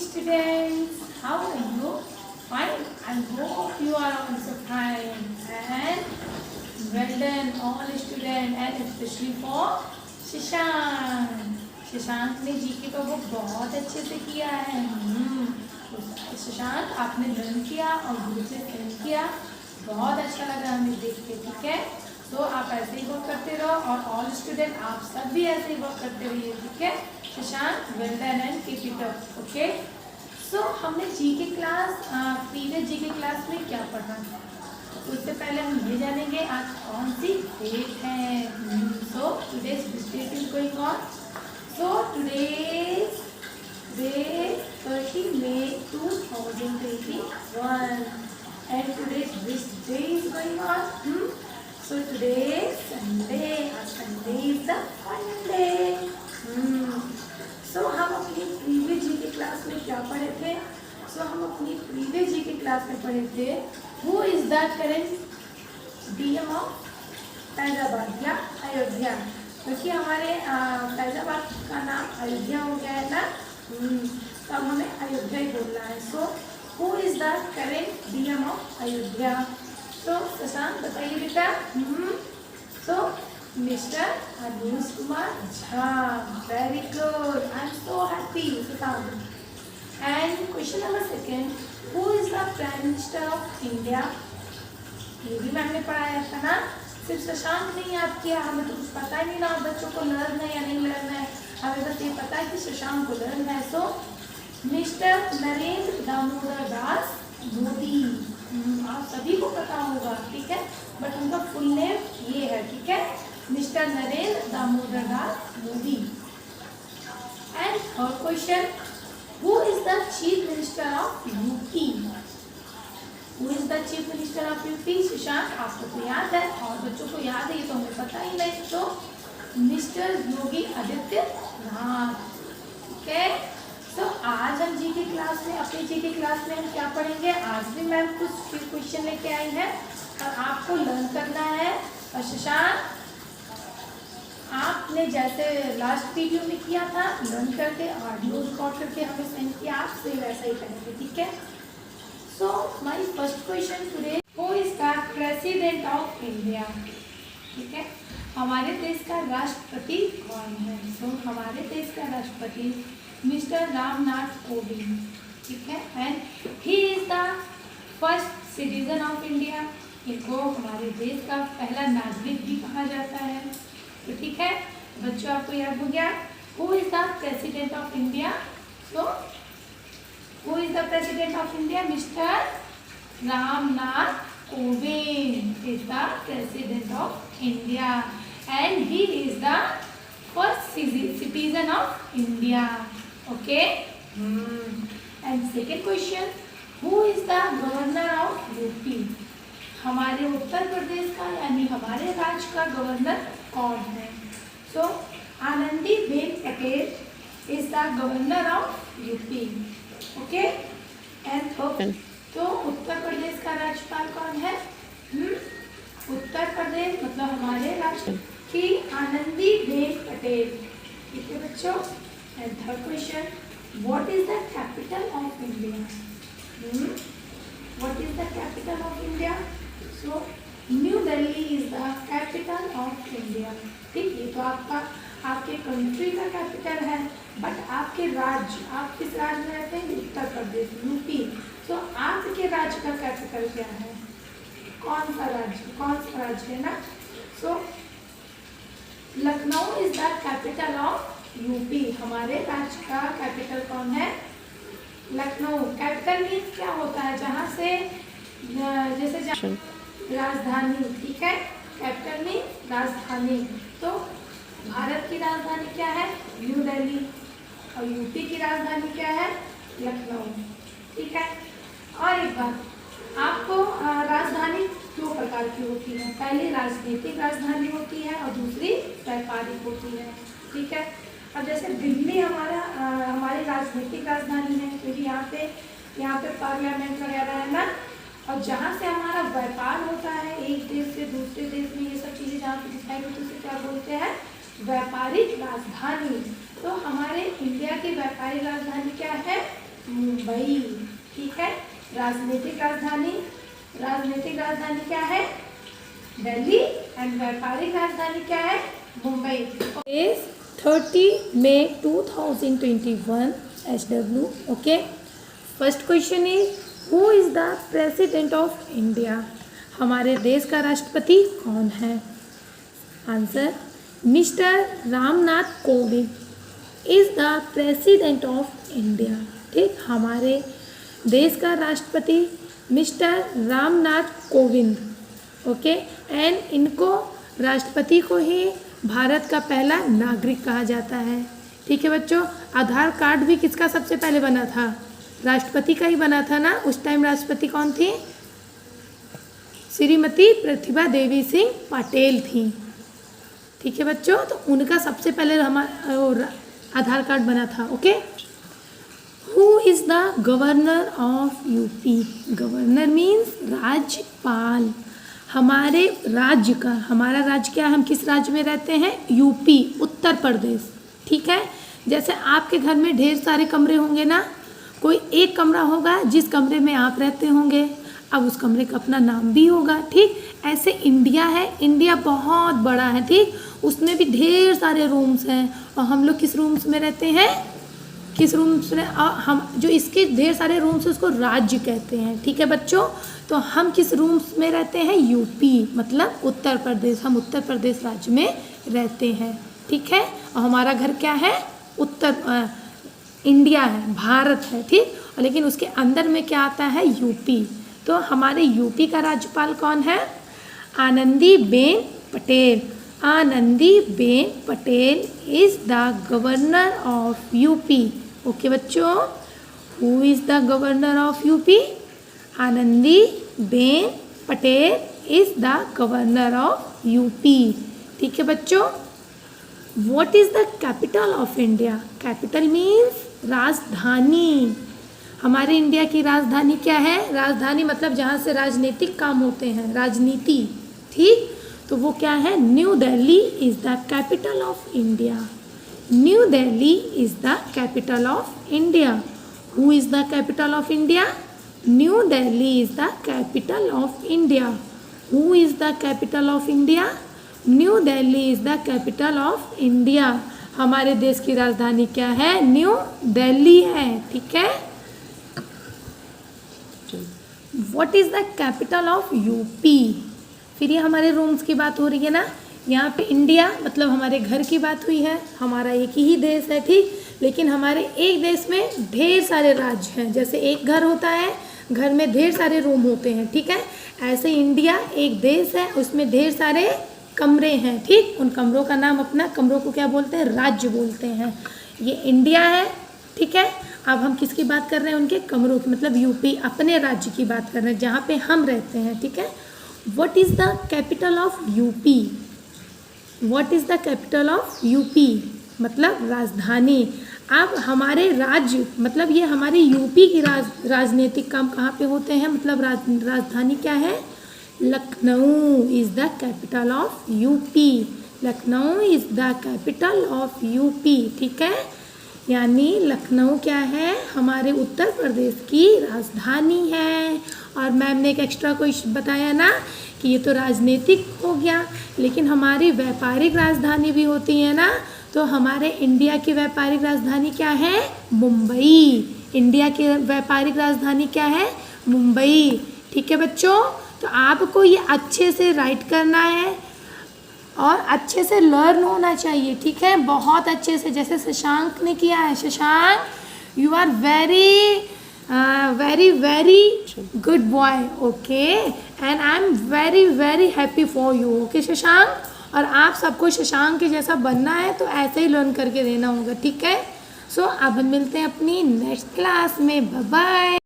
students, how are you? Fine. I hope you are also fine. And well done all students and especially for Shashank. Shashank ने GK का book बहुत अच्छे से किया है. शशांक आपने लर्न किया और ग्रुप से लर्न किया, बहुत अच्छा लगा हमें देख के. ठीक है, तो आप ऐसे ही वर्क करते रहो और ऑल स्टूडेंट आप सब भी ऐसे ही वर्क करते रहिए. ठीक है Shashank, well done and keep it up. Okay, so हमने GK class previous GK class में क्या पढ़ा, उससे पहले हम ये जानेंगे आज कौन सी डेट है. So today's date is going on. So today's date 30 May 2021 and today's which day is going on? So today is Sunday. Sunday is the fun day. So हम अपनी प्रीवियस जी के क्लास में क्या पढ़े थे? So हम अपनी प्रीवियस जी के क्लास में पढ़े थे Who is the current DM of Faizabad या अयोध्या, क्योंकि हमारे फैजाबाद का नाम अयोध्या हो गया है ना, तो अब हमें अयोध्या ही बोलना है. So who is the current DM of Ayodhya? तो शशांक बताइए बेटा. So mister Anish Kumar Jha. Very good, I am so happy. And question number second, who is the prime minister of India? ये भी मैम ने पढ़ाया था ना, सिर्फ शशांक नहीं याद किया, हमें तो कुछ पता ही नहीं ना बच्चों को लर्न है या नहीं लर्न है, हमें बस ये पता है कि शशांक को लर्न है. सो मिस्टर नरेंद्र दामोदर दास मोदी. आप सभी को पता होगा, ठीक है, बट उनका फुल नेम ये है. ठीक है, mister Narendra Damodar Das Modi. And third question, who is the chief minister of UP? Who is the chief minister of UP? Shashank आपको तो याद है और बच्चों को याद है, ये तो हमें पता ही नहीं. तो मिस्टर योगी आदित्यनाथ. ठीक है, तो आज हम जी के क्लास में, अपनी जी के क्लास में हम क्या पढ़ेंगे? आज भी मैम कुछ क्वेश्चन लेके आई हैं और आपको लर्न करना है. और शशांक आपने जैसे लास्ट वीडियो में किया था, लर्न करके ऑडियो रिकॉर्ड करके हमें सेंड किया, आपसे वैसा ही करेंगे. ठीक है, so my first question today, who is the president of India? ठीक है, हमारे देश का राष्ट्रपति कौन है? सो हमारे देश का राष्ट्रपति मिस्टर रामनाथ कोविंद. ठीक है, and he is the first citizen of India. इनको हमारे देश का पहला नागरिक भी कहा जाता है. तो ठीक है बच्चों, आपको याद हो गया who is the president of India. So who is the president of India? Mister Ramnath Kovind is the president of India and he is the first citizen of India. Okay. And second question, who is the governor of UP? हमारे उत्तर प्रदेश का यानी हमारे राज्य का governor कौन है? So Anandiben Patel is the governor of UP. Okay. And तो उत्तर प्रदेश का राज्यपाल कौन है? उत्तर प्रदेश मतलब हमारे राज्य की आनंदीबेन पटेल. ठीक है बच्चों. And third question, what is the capital of India? What is the capital of India? So new Delhi is the capital of India. ठीक, ये तो आपके कंट्री का कैपिटल है, बट आपके राज्य, आप किस राज्य में रहते हैं? उत्तर प्रदेश, यूपी. तो आपके राज्य का कैपिटल क्या है? कौन सा राज्य है ना? So Lucknow is the capital of UP. हमारे राज्य का कैपिटल कौन है? लखनऊ. कैपिटल मीन्स क्या होता है? जहाँ से जैसे राजधानी. ठीक है, कैपिटल मीन्स राजधानी. तो भारत की राजधानी क्या है? न्यू दिल्ली. और यूपी की राजधानी क्या है? लखनऊ. ठीक है, और एक बात, आपको राजधानी दो प्रकार की होती है. पहली राजनीतिक राजधानी होती है और दूसरी व्यापारिक होती है. ठीक है, अब जैसे दिल्ली हमारी राजनीतिक राजधानी है, क्योंकि यहाँ पे पार्लियामेंट वगैरह है ना. और जहाँ से हमारा व्यापार होता है एक देश से दूसरे देश में, ये सब चीज़ें जहाँ पे डिसाइड होती है उसे क्या बोलते हैं? व्यापारिक राजधानी. तो हमारे इंडिया की व्यापारिक राजधानी क्या है? मुंबई। ठीक है, राजनीतिक राजधानी क्या है? दिल्ली। एंड व्यापारिक राजधानी क्या है? Mumbai. Is 30 May 2021 SW. Okay, first question is who is the president of India? हमारे देश का राष्ट्रपति कौन है? Answer, mister Ramnath Kovind is the president of India. ठीक, हमारे देश का राष्ट्रपति mister Ramnath Kovind. Okay, and इनको राष्ट्रपति को ही भारत का पहला नागरिक कहा जाता है। ठीक है बच्चों, आधार कार्ड भी किसका सबसे पहले बना था? राष्ट्रपति का ही बना था ना। उस टाइम राष्ट्रपति कौन थी? श्रीमती प्रतिभा देवी सिंह पटेल थी। ठीक है बच्चों, तो उनका सबसे पहले हमारा आधार कार्ड बना था। Okay, who is the governor of UP? Governor means राज्यपाल। हमारे राज्य का, हमारा राज्य क्या है? हम किस राज्य में रहते हैं? यूपी, उत्तर प्रदेश। ठीक है, जैसे आपके घर में ढेर सारे कमरे होंगे ना, कोई एक कमरा होगा जिस कमरे में आप रहते होंगे, अब उस कमरे का अपना नाम भी होगा। ठीक, ऐसे इंडिया है, इंडिया बहुत बड़ा है। ठीक, उसमें भी ढेर सारे रूम्स हैं और हम लोग किस रूम्स में रहते हैं? किस रूम्स में? हम जो इसके ढेर सारे रूम्स उसको राज्य कहते हैं। ठीक है बच्चों, तो हम किस रूम्स में रहते हैं? यूपी, मतलब उत्तर प्रदेश। हम उत्तर प्रदेश राज्य में रहते हैं। ठीक है, और हमारा घर क्या है? इंडिया है, भारत है। ठीक, और लेकिन उसके अंदर में क्या आता है? यूपी। तो हमारे यूपी का राज्यपाल कौन है? Anandiben Patel. Anandiben Patel is the governor of UP. Okay बच्चों, who is the governor of UP? Anandiben Patel is the governor of UP. ठीक है बच्चों, what is the capital of India? Capital means राजधानी। हमारे इंडिया की राजधानी क्या है? राजधानी मतलब जहाँ से राजनीतिक काम होते हैं, राजनीति। ठीक, तो वो क्या है? New Delhi is the capital of India. New Delhi is the capital of India. Who is the capital of India? New Delhi is the capital of India. Who is the capital of India? New Delhi is the capital of India. हमारे देश की राजधानी क्या है? New Delhi है। ठीक है, what is the capital of UP? फिर ये हमारे रूम्स की बात हो रही है ना, यहाँ पे इंडिया मतलब हमारे घर की बात हुई है। हमारा एक ही देश है। ठीक, लेकिन हमारे एक देश में ढेर सारे राज्य हैं। जैसे एक घर होता है, घर में ढेर सारे रूम होते हैं। ठीक है, ऐसे इंडिया एक देश है, उसमें ढेर सारे कमरे हैं। ठीक, उन कमरों का नाम, अपना कमरों को क्या बोलते हैं? राज्य बोलते हैं। ये इंडिया है। ठीक है, अब हम किसकी बात कर रहे हैं? उनके कमरों की, मतलब यूपी, अपने राज्य की बात कर रहे हैं जहाँ पे हम रहते हैं। ठीक है, what is the capital of UP? What is the capital of UP मतलब राजधानी। अब हमारे राज्य मतलब ये हमारे यूपी की राजनीतिक काम कहाँ पे होते हैं? मतलब राजधानी क्या है? Lucknow is the capital of UP. Lucknow is the capital of UP. ठीक है, यानी लखनऊ क्या है? हमारे उत्तर प्रदेश की राजधानी है। और मैम ने एक एक्स्ट्रा क्वेश्चन बताया ना कि ये तो राजनीतिक हो गया, लेकिन हमारी व्यापारिक राजधानी भी होती है ना। तो हमारे इंडिया की व्यापारिक राजधानी क्या है? मुंबई। इंडिया की व्यापारिक राजधानी क्या है? मुंबई। ठीक है बच्चों, तो आपको ये अच्छे से राइट करना है और अच्छे से लर्न होना चाहिए। ठीक है, बहुत अच्छे से, जैसे शशांक ने किया है। Shashank, you are very very good boy. Okay, and I am very very happy for you. Okay Shashank, और आप सबको शशांक के जैसा बनना है तो ऐसे ही लर्न करके देना होगा। ठीक है, सो अब हम मिलते हैं अपनी नेक्स्ट क्लास में। Bye bye.